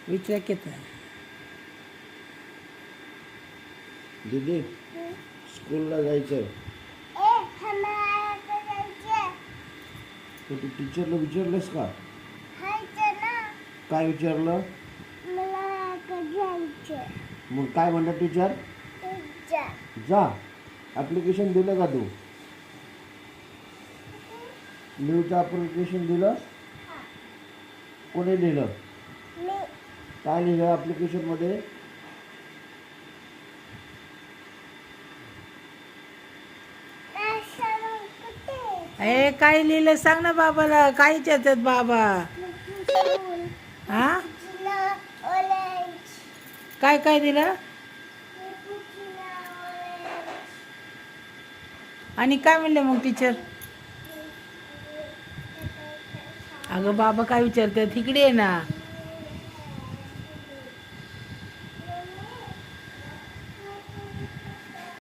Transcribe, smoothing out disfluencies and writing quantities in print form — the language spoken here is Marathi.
विचार किती दीदी स्कूलला जायचं तू टीचरला विचारलंस का? काय विचारलं? मग काय म्हणतात टीचर? जा. ॲप्लिकेशन दिलं का तू? लीवचं ॲप्लिकेशन दिलं? कोणी लिहिलं? काय लिहिलं ॲप्लिकेशनमध्ये? काय लिहिलं सांग ना बाबाला. काय विचारतात बाबा? हा काय काय दिलं? आणि काय म्हणले मग टीचर? अगं बाबा काय विचारतात? तिकडे आहे ना.